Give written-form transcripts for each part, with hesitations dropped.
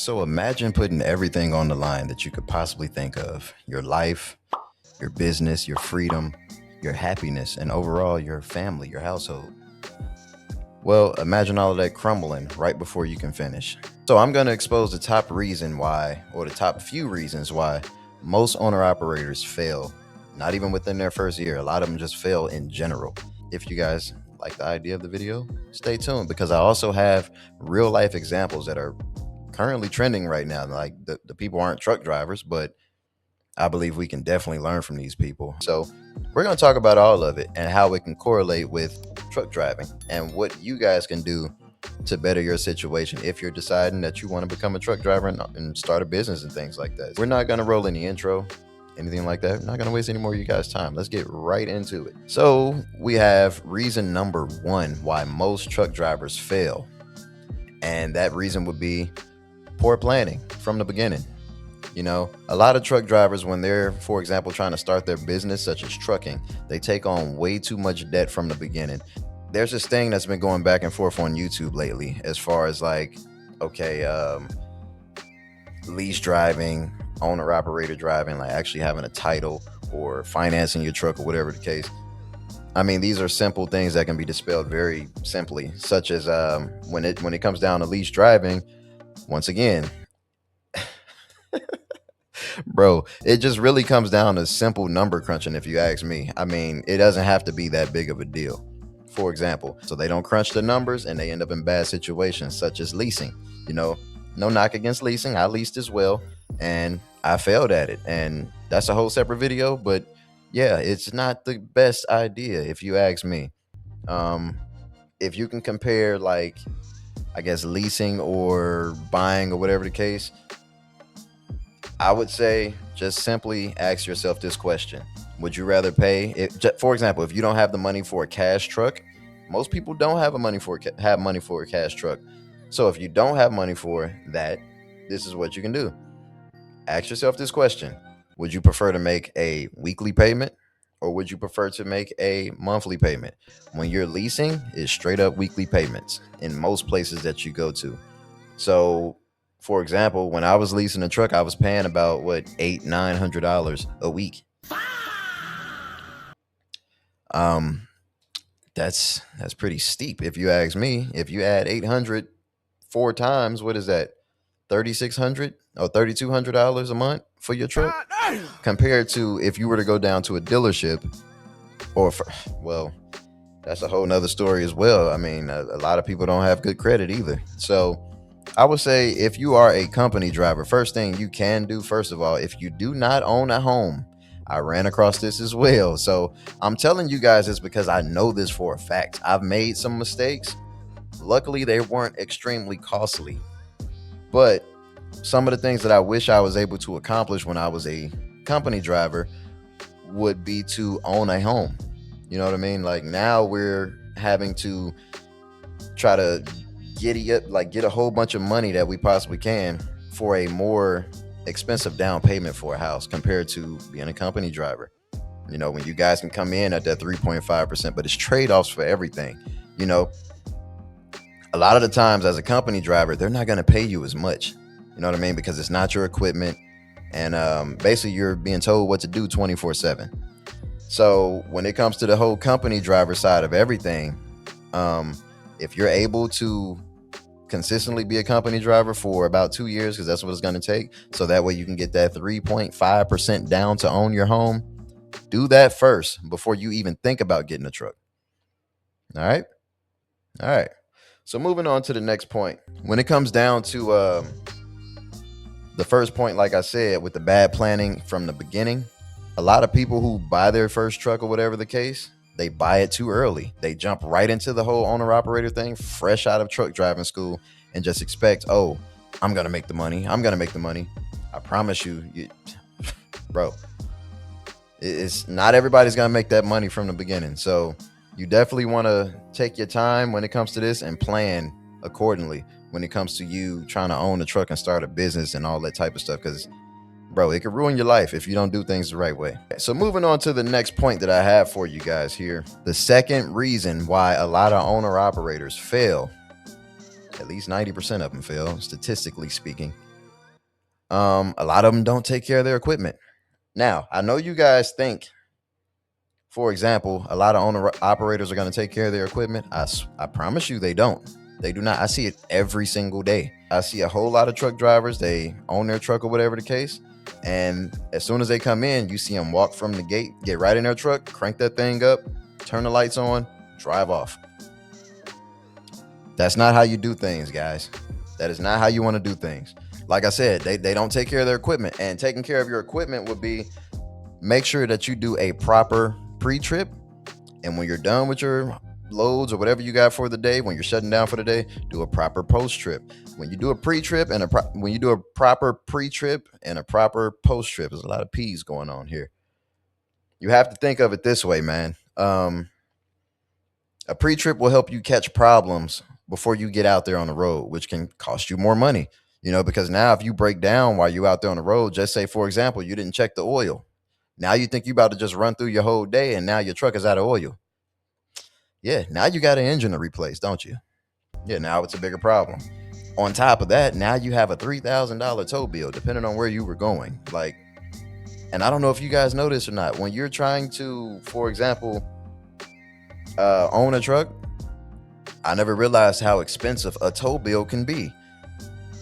So imagine putting everything on the line that you could possibly think of: your life, your business, your freedom, your happiness, and overall your family, your household. Well, imagine all of that crumbling right before you can finish. So I'm going to expose the top reason why, or the top few reasons why most owner operators fail, not even within their first year. A lot of them just fail in general. If you guys like the idea of the video, stay tuned because I also have real life examples that are currently trending right now. Like the people aren't truck drivers, but I believe we can definitely learn from these people. So we're going to talk about all of it and how it can correlate with truck driving and what you guys can do to better your situation if you're deciding that you want to become a truck driver and start a business and things like that. We're not going to roll any intro, anything like that. We're not going to waste any more of you guys' time. Let's get right into it. So we have reason number one why most truck drivers fail. And that reason would be poor planning from the beginning. You know, a lot of truck drivers, when they're, for example, trying to start their business, such as trucking, they take on way too much debt from the beginning. There's this thing that's been going back and forth on YouTube lately, as far as like, okay, lease driving, owner operator driving, like actually having a title or financing your truck or whatever the case. I mean, these are simple things that can be dispelled very simply, such as when it comes down to lease driving. Once again, bro, it just really comes down to simple number crunching, if you ask me. I mean, it doesn't have to be that big of a deal. For example, so they don't crunch the numbers and they end up in bad situations, such as leasing. You know, no knock against leasing. I leased as well, and I failed at it. And that's a whole separate video. But yeah, it's not the best idea, if you ask me. If you can compare, like, I guess, leasing or buying or whatever the case, I would say just simply ask yourself this question. Would you rather pay it, for example, if you don't have the money for a cash truck? Most people don't have have money for a cash truck. So if you don't have money for that, this is what you can do. Ask yourself this question. Would you prefer to make a weekly payment or would you prefer to make a monthly payment? When you're leasing, it's straight up weekly payments in most places that you go to. So for example, when I was leasing a truck, I was paying about what, $800-900 a week. That's pretty steep if you ask me. If you add 800 four times, what is that? 3,600 or $3,200 a month for your truck, compared to if you were to go down to a dealership well, that's a whole nother story as well. I mean, a lot of people don't have good credit either. So I would say if you are a company driver, first thing you can do, first of all, if you do not own a home, I ran across this as well. So I'm telling you guys this because I know this for a fact. I've made some mistakes. Luckily, they weren't extremely costly. But some of the things that I wish I was able to accomplish when I was a company driver would be to own a home. You know what I mean? Like now we're having to try to get a whole bunch of money that we possibly can for a more expensive down payment for a house compared to being a company driver. You know, when you guys can come in at that 3.5%, but it's trade-offs for everything. You know, a lot of the times as a company driver, they're not going to pay you as much. You know what I mean? Because it's not your equipment. And basically you're being told what to do 24/7. So when it comes to the whole company driver side of everything, if you're able to consistently be a company driver for about 2 years, because that's what it's going to take, so that way you can get that 3.5% down to own your home, do that first before you even think about getting a truck. All right. So moving on to the next point. When it comes down to the first point, like I said, with the bad planning from the beginning, a lot of people who buy their first truck or whatever the case, they buy it too early. They jump right into the whole owner operator thing, fresh out of truck driving school, and just expect, oh, I'm going to make the money. I promise you, bro, it's not everybody's going to make that money from the beginning. So you definitely want to take your time when it comes to this and plan accordingly when it comes to you trying to own a truck and start a business and all that type of stuff. Because, bro, it could ruin your life if you don't do things the right way. So moving on to the next point that I have for you guys here. The second reason why a lot of owner operators fail, at least 90% of them fail, statistically speaking, A lot of them don't take care of their equipment. Now, I know you guys think, for example, a lot of owner operators are going to take care of their equipment. I promise you they don't. They do not. I see it every single day. I see a whole lot of truck drivers. They own their truck or whatever the case. And as soon as they come in, you see them walk from the gate, get right in their truck, crank that thing up, turn the lights on, drive off. That's not how you do things, guys. That is not how you want to do things. Like I said, they don't take care of their equipment. And taking care of your equipment would be, make sure that you do a proper pre-trip. And when you're done with your loads or whatever you got for the day, when you're shutting down for the day, do a proper post-trip. When you do a pre-trip and when you do a proper pre-trip and a proper post-trip, there's a lot of P's going on here. You have to think of it this way, man. A pre-trip will help you catch problems before you get out there on the road, which can cost you more money. Because now if you break down while you're out there on the road, just say, for example, you didn't check the oil. Now you think you're about to just run through your whole day and now your truck is out of oil. Yeah, now you got an engine to replace, don't you? Yeah, now it's a bigger problem. On top of that, now you have a $3,000 tow bill, depending on where you were going. And I don't know if you guys know this or not. When you're trying to, for example, own a truck, I never realized how expensive a tow bill can be.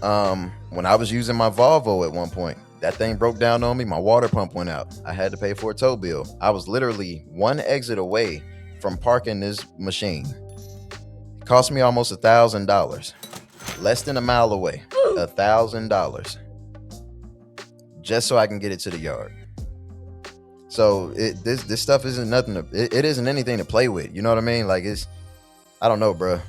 When I was using my Volvo at one point, that thing broke down on me. My water pump went out. I had to pay for a tow bill. I was literally one exit away from parking this machine. It cost me almost $1,000. Less than a mile away. $1,000. Just so I can get it to the yard. So this stuff isn't nothing. It isn't anything to play with. You know what I mean? I don't know, bro.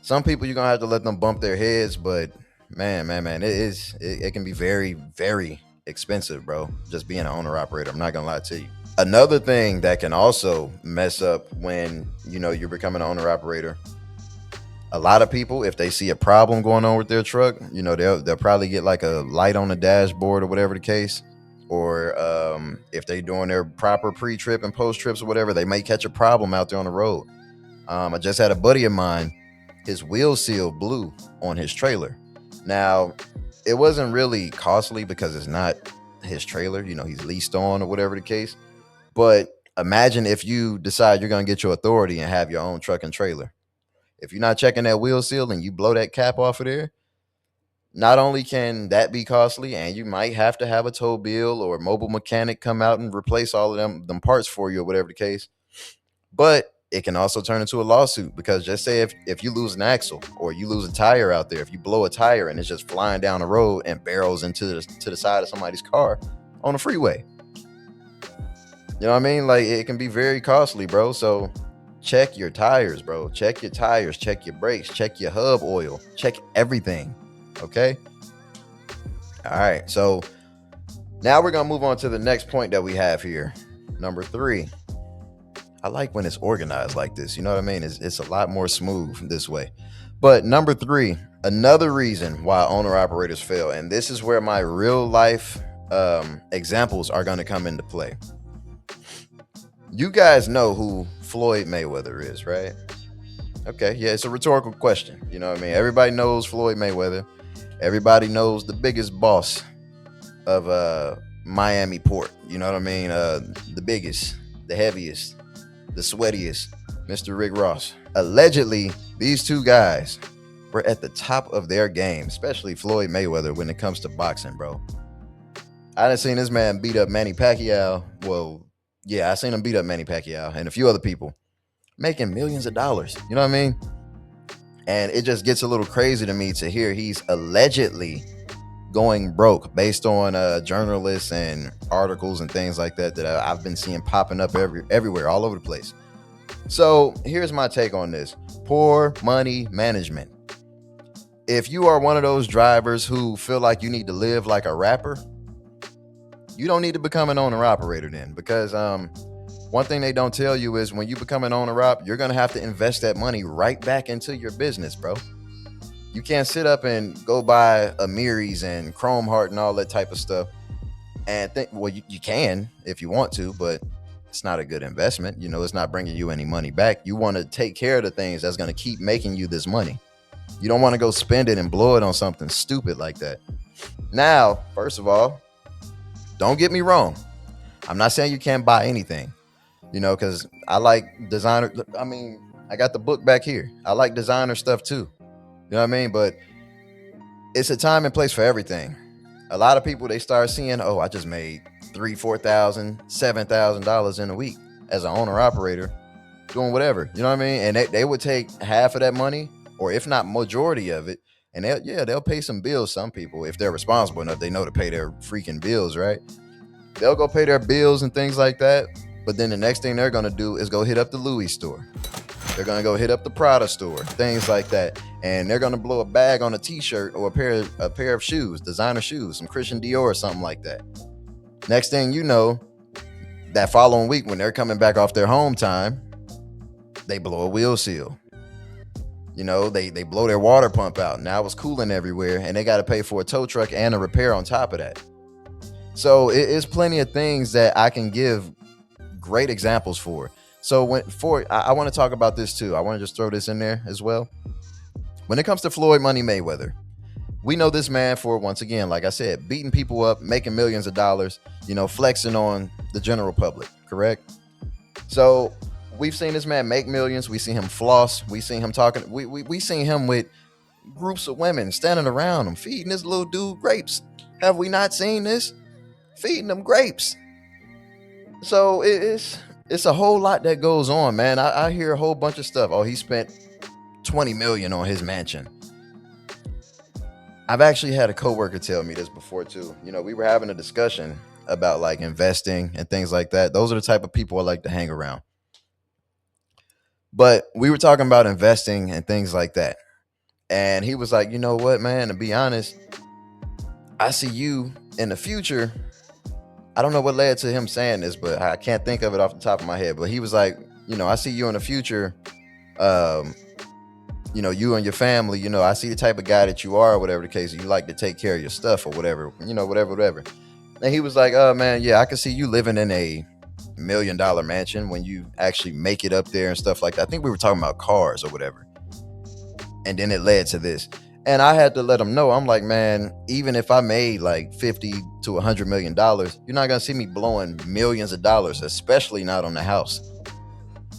Some people you're gonna have to let them bump their heads, but man, it can be very, very expensive, bro. Just being an owner operator. I'm not gonna lie to you. Another thing that can also mess up when you're becoming an owner operator. A lot of people, if they see a problem going on with their truck, they'll probably get like a light on the dashboard or whatever the case. Or if they're doing their proper pre-trip and post-trips or whatever, they may catch a problem out there on the road. I just had a buddy of mine, his wheel seal blew on his trailer. Now, it wasn't really costly because it's not his trailer, he's leased on or whatever the case. But imagine if you decide you're going to get your authority and have your own truck and trailer. If you're not checking that wheel seal and you blow that cap off of there, not only can that be costly, and you might have to have a tow bill or a mobile mechanic come out and replace all of them parts for you or whatever the case, but it can also turn into a lawsuit. Because just say if you lose an axle or you lose a tire out there, if you blow a tire and it's just flying down the road and barrels into the side of somebody's car on the freeway, you know what I mean? It can be very costly, bro. So check your tires, bro. Check your tires, check your brakes, check your hub oil, check everything. Okay. All right. So now we're going to move on to the next point that we have here. Number 3. I like when it's organized like this. You know what I mean? It's a lot more smooth this way. But number 3, another reason why owner operators fail. And this is where my real life examples are going to come into play. You guys know who Floyd Mayweather is, right? Okay. Yeah. It's a rhetorical question. You know what I mean? Everybody knows Floyd Mayweather. Everybody knows the biggest boss of Miami Port. You know what I mean? The biggest, the heaviest, the sweatiest, Mr. Rick Ross. Allegedly, these two guys were at the top of their game, especially Floyd Mayweather when it comes to boxing, bro. I done seen this man beat up Manny Pacquiao. Well, yeah, I seen him beat up Manny Pacquiao and a few other people, making millions of dollars. You know what I mean? And it just gets a little crazy to me to hear he's allegedly going broke based on journalists and articles and things like that I've been seeing popping up everywhere, all over the place. So here's my take on this. Poor money management. If you are one of those drivers who feel like you need to live like a rapper, you don't need to become an owner operator then, because one thing they don't tell you is when you become an owner op, you're going to have to invest that money right back into your business, bro. You can't sit up and go buy Amiris and Chrome Heart and all that type of stuff and think, well, you can if you want to, but it's not a good investment. It's not bringing you any money back. You want to take care of the things that's going to keep making you this money. You don't want to go spend it and blow it on something stupid like that. Now, first of all, don't get me wrong. I'm not saying you can't buy anything, because I like designer. I mean, I got the book back here. I like designer stuff too. You know what I mean? But it's a time and place for everything. A lot of people, they start seeing, oh, I just made $3,000, $4,000, $7,000 in a week as an owner operator doing whatever. You know what I mean? And they would take half of that money, or if not majority of it, and they'll pay some bills. Some people, if they're responsible enough, they know to pay their freaking bills, right? They'll go pay their bills and things like that. But then the next thing they're gonna do is go hit up the Louis store. They're gonna go hit up the Prada store, things like that, and they're gonna blow a bag on a T-shirt or a pair of shoes, designer shoes, some Christian Dior or something like that. Next thing you know, that following week when they're coming back off their home time, they blow a wheel seal. They blow their water pump out. Now it's cooling everywhere, and they got to pay for a tow truck and a repair on top of that. So it is plenty of things that I can give great examples for. So I want to talk about this too. I want to just throw this in there as well. When it comes to Floyd Money Mayweather, we know this man for, once again, like I said, beating people up, making millions of dollars, flexing on the general public, correct? So we've seen this man make millions. We see him floss. We see him talking. We seen him with groups of women standing around him, feeding this little dude grapes. Have we not seen this? Feeding them grapes. So it's a whole lot that goes on, man. I hear a whole bunch of stuff. Oh, he spent $20 million on his mansion. I've actually had a coworker tell me this before too. We were having a discussion about like investing and things like that. Those are the type of people I like to hang around. But we were talking about investing and things like that. And he was like, you know what, man, to be honest, I see you in the future. I don't know what led to him saying this, but I can't think of it off the top of my head. But he was like, I see you in the future. You and your family, I see the type of guy that you are, or whatever the case. You like to take care of your stuff or whatever, whatever. And he was like, oh man, yeah, I can see you living in a $1 million mansion when you actually make it up there and stuff like that. I think we were talking about cars or whatever. And then it led to this. And I had to let him know, I'm like, man, even if I made like $50 to $100 million, you're not going to see me blowing millions of dollars, especially not on the house.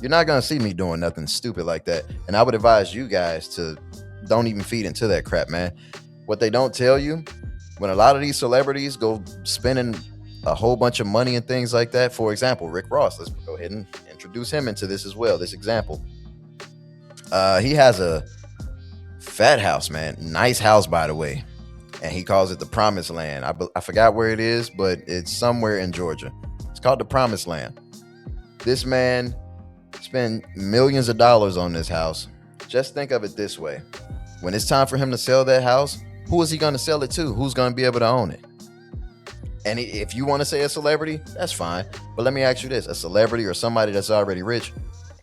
You're not going to see me doing nothing stupid like that. And I would advise you guys to don't even feed into that crap, man. What they don't tell you, when a lot of these celebrities go spending a whole bunch of money and things like that, for example, Rick Ross, let's go ahead and introduce him into this as well, this example. He has a fat house, man. Nice house, by the way. And he calls it the Promised Land. I forgot where it is, but it's somewhere in Georgia. It's called the Promised Land. This man spend millions of dollars on this house. Just think of it this way. When it's time for him to sell that house, who is he going to sell it to? Who's going to be able to own it? And if you want to say a celebrity, that's fine. But let me ask you this. A celebrity or somebody that's already rich,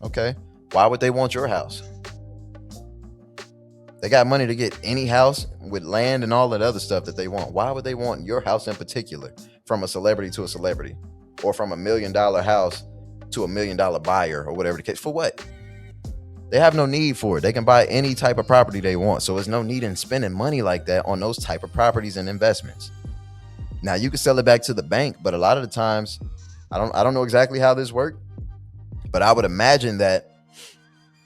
okay, why would they want your house? They got money to get any house with land and all that other stuff that they want. Why would they want your house in particular, from a celebrity to a celebrity, or from $1 million house to $1 million buyer, or whatever the case? For what? They have no need for it. They can buy any type of property they want. So there's no need in spending money like that on those type of properties and investments. Now you can sell it back to the bank, but a lot of the times, I don't know exactly how this works, but I would imagine that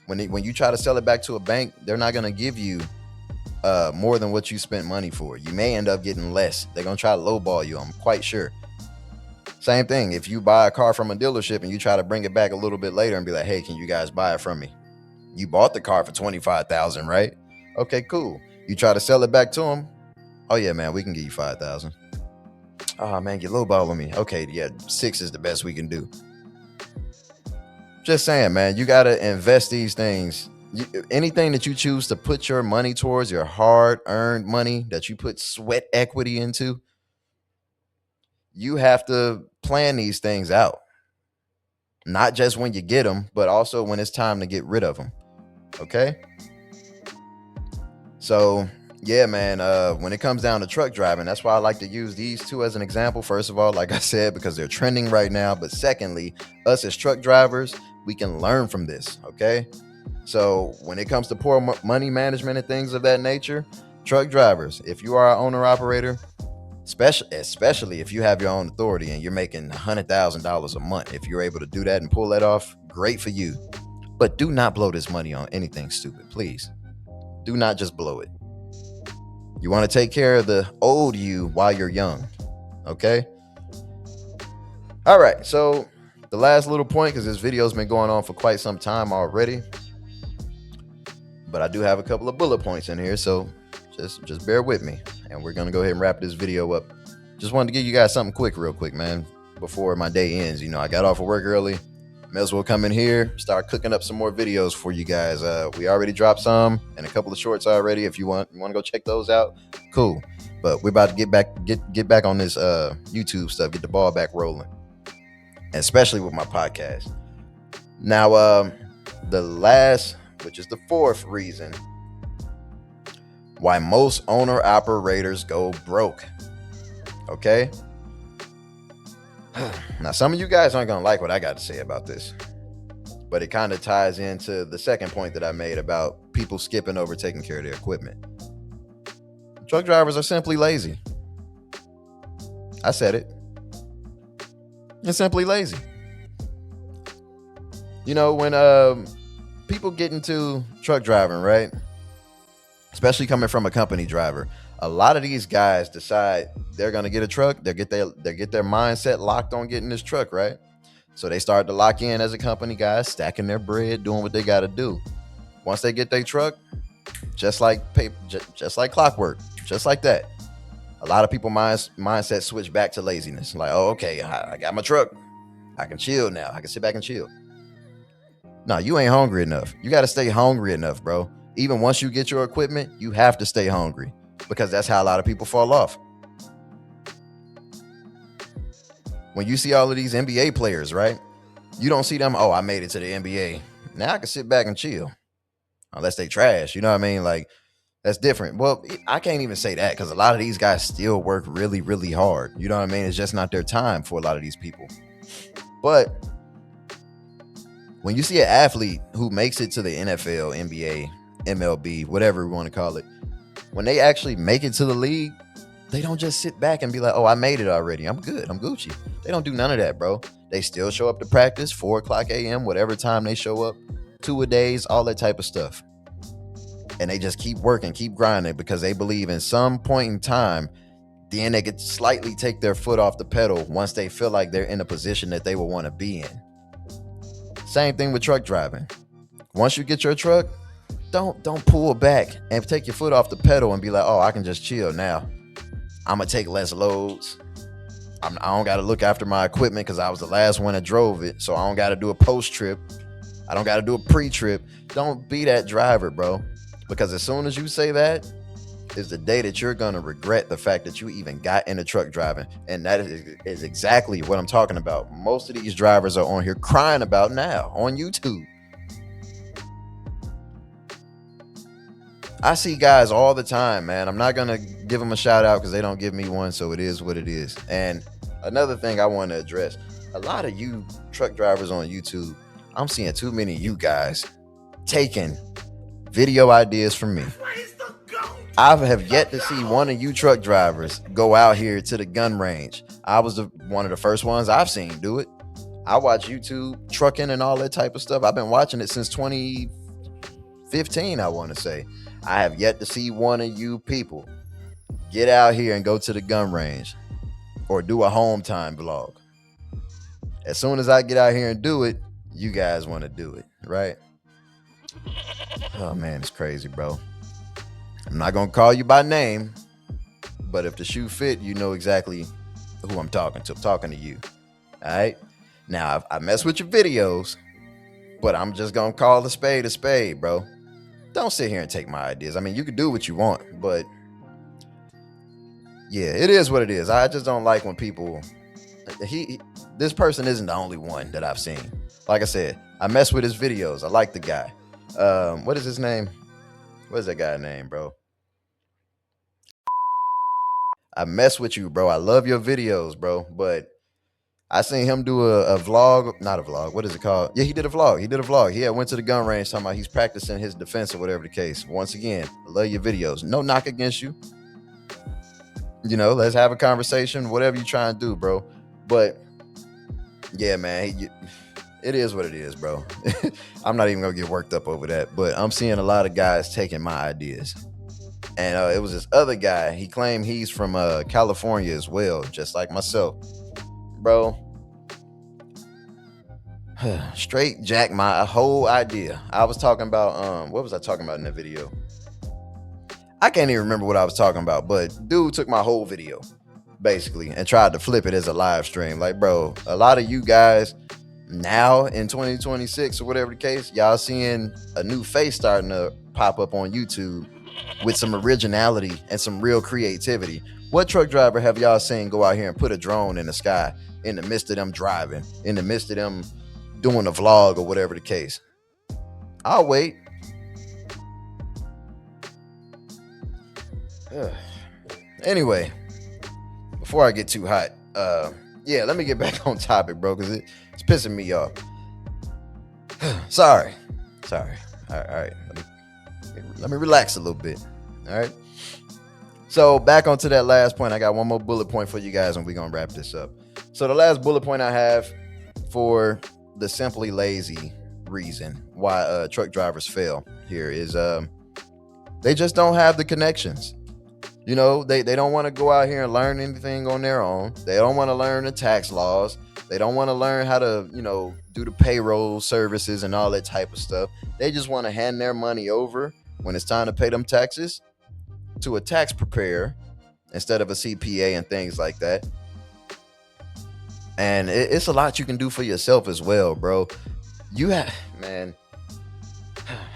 when you try to sell it back to a bank, they're not going to give you more than what you spent money for. You may end up getting less. They're going to try to lowball you, I'm quite sure. Same thing. If you buy a car from a dealership and you try to bring it back a little bit later and be like, hey, can you guys buy it from me? You bought the car for $25,000, right? Okay, cool. You try to sell it back to them. Oh yeah, man, we can give you $5,000. Oh man, you're lowballing me. Okay, yeah, 6 is the best we can do. Just saying, man, you got to invest these things. Anything that you choose to put your money towards, your hard-earned money that you put sweat equity into, you have to plan these things out. Not just when you get them, but also when it's time to get rid of them. Okay? So, yeah, man, when it comes down to truck driving, that's why I like to use these two as an example. First of all, like I said, because they're trending right now. But secondly, us as truck drivers, we can learn from this, okay? So when it comes to poor money management and things of that nature, truck drivers, if you are an owner operator, especially if you have your own authority and you're making $100,000 a month. If you're able to do that and pull that off, great for you. But do not blow this money on anything stupid, please. Do not just blow it. You want to take care of the old you while you're young, okay? All right, so the last little point, because this video's been going on for quite some time already, but I do have a couple of bullet points in here, so just bear with me, and we're gonna go ahead and wrap this video up. Just wanted to give you guys something real quick, man, before my day ends. You know, I got off of work early. May as well come in here, start cooking up some more videos for you guys. We already dropped some and a couple of shorts already. If you want to go check those out, cool. But we're about to get back on this YouTube stuff, get the ball back rolling, especially with my podcast. Now, the last, which is the fourth reason why most owner operators go broke. Okay. Now, some of you guys aren't going to like what I got to say about this, but it kind of ties into the second point that I made about people skipping over taking care of their equipment. Truck drivers are simply lazy. I said it. They're simply lazy. You know, when people get into truck driving, right? Especially coming from a company driver, a lot of these guys decide they're going to get a truck. They get their mindset locked on getting this truck, right? So they start to lock in as a company guy, stacking their bread, doing what they got to do. Once they get their truck, just like paper, just like clockwork, just like that, a lot of people mindset switch back to laziness. Like, oh, okay, I got my truck. I can chill now. I can sit back and chill. No, you ain't hungry enough. You got to stay hungry enough, bro. Even once you get your equipment, you have to stay hungry, because that's how a lot of people fall off. When you see all of these NBA players, right? You don't see them, oh, I made it to the NBA. Now I can sit back and chill. Unless they trash, you know what I mean? Like, that's different. Well, I can't even say that, because a lot of these guys still work really, really hard. You know what I mean? It's just not their time for a lot of these people. But when you see an athlete who makes it to the NFL, NBA, MLB, whatever we want to call it, when they actually make it to the league, they don't just sit back and be like, oh, I made it already. I'm good. I'm Gucci. They don't do none of that, bro. They still show up to practice, 4 o'clock a.m., whatever time they show up, 2-a-days, all that type of stuff. And they just keep working, keep grinding, because they believe in some point in time, then they could slightly take their foot off the pedal once they feel like they're in a position that they would want to be in. Same thing with truck driving. Once you get your truck, don't pull back and take your foot off the pedal and be like, oh, I can just chill now. I'm going to take less loads. I don't got to look after my equipment because I was the last one that drove it. So I don't got to do a post trip. I don't got to do a pre-trip. Don't be that driver, bro. Because as soon as you say that is the day that you're going to regret the fact that you even got into truck driving. And that is exactly what I'm talking about. Most of these drivers are on here crying about now on YouTube. I see guys all the time, man. I'm not going to give them a shout out because they don't give me one. So it is what it is. And another thing I want to address, a lot of you truck drivers on YouTube, I'm seeing too many of you guys taking video ideas from me. I have yet to see one of you truck drivers go out here to the gun range. I was one of the first ones I've seen do it. I watch YouTube trucking and all that type of stuff. I've been watching it since 2015, I want to say. I have yet to see one of you people get out here and go to the gun range or do a home time vlog. As soon as I get out here and do it, you guys want to do it, right? Oh man, it's crazy, bro. I'm not gonna call you by name, but if the shoe fit, you know exactly who I'm talking to. I'm talking to you. All right. Now I mess with your videos, but I'm just gonna call a spade, bro. Don't sit here and take my ideas. I mean, you can do what you want, but yeah, it is what it is. I just don't like when people. This person isn't the only one that I've seen. Like I said, I mess with his videos. I like the guy. What is his name? What is that guy's name, bro? I mess with you, bro. I love your videos, bro. But I seen him do a vlog, not a vlog. What is it called? Yeah, he did a vlog. He went to the gun range talking about he's practicing his defense or whatever the case. Once again, I love your videos. No knock against you. You know, let's have a conversation, whatever you trying to do, bro. But yeah, man, it is what it is, bro. I'm not even gonna get worked up over that, but I'm seeing a lot of guys taking my ideas. And it was this other guy. He claimed he's from California as well, just like myself, bro. Straight jack my whole idea. I was talking about what was I talking about in the video? I can't even remember what I was talking about, but dude took my whole video basically and tried to flip it as a live stream. Like, bro, a lot of you guys now in 2026 or whatever the case, y'all seeing a new face starting to pop up on YouTube with some originality and some real creativity. What truck driver have y'all seen go out here and put a drone in the sky in the midst of them driving, in the midst of them doing a vlog or whatever the case? I'll wait. Anyway, before I get too hot, yeah, let me get back on topic, bro, because it's pissing me off. Sorry. All right. Let me relax a little bit. All right. So back onto that last point. I got one more bullet point for you guys, and we're gonna wrap this up. So the last bullet point I have for the simply lazy reason why truck drivers fail here is they just don't have the connections. You know, they don't want to go out here and learn anything on their own. They don't want to learn the tax laws. They don't want to learn how to, you know, do the payroll services and all that type of stuff. They just want to hand their money over when it's time to pay them taxes to a tax preparer instead of a CPA and things like that. And it's a lot you can do for yourself as well, bro. You have, man,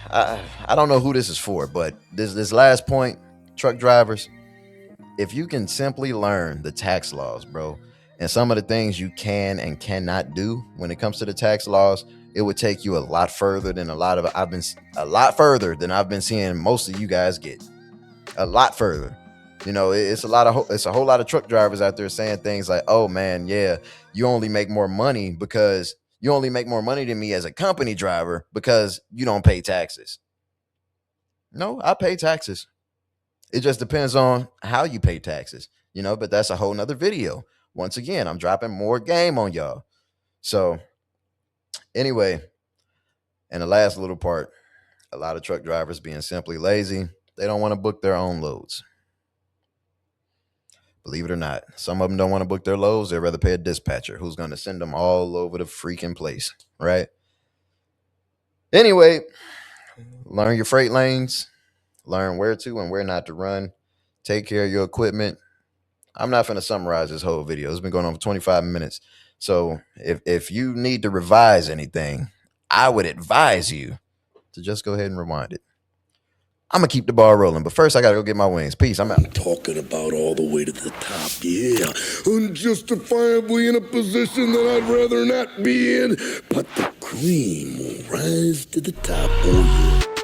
I don't know who this is for, but this last point, truck drivers, if you can simply learn the tax laws, bro, and some of the things you can and cannot do when it comes to the tax laws, it would take you a lot further than I've been seeing most of you guys get. A lot further. You know, it's a whole lot of truck drivers out there saying things like, "Oh man, yeah, you only make more money than me as a company driver because you don't pay taxes." No, I pay taxes. It just depends on how you pay taxes, you know, but that's a whole nother video. Once again, I'm dropping more game on y'all. So anyway, and the last little part, a lot of truck drivers being simply lazy. They don't want to book their own loads. Believe it or not, some of them don't want to book their loads. They'd rather pay a dispatcher who's going to send them all over the freaking place, right? Anyway, learn your freight lanes. Learn where to and where not to run. Take care of your equipment. I'm not going to summarize this whole video. It's been going on for 25 minutes. So if you need to revise anything, I would advise you to just go ahead and rewind it. I'm going to keep the ball rolling, but first I got to go get my wings. Peace. I'm out. I'm talking about all the way to the top, yeah. Unjustifiably in a position that I'd rather not be in, but the cream will rise to the top, oh yeah.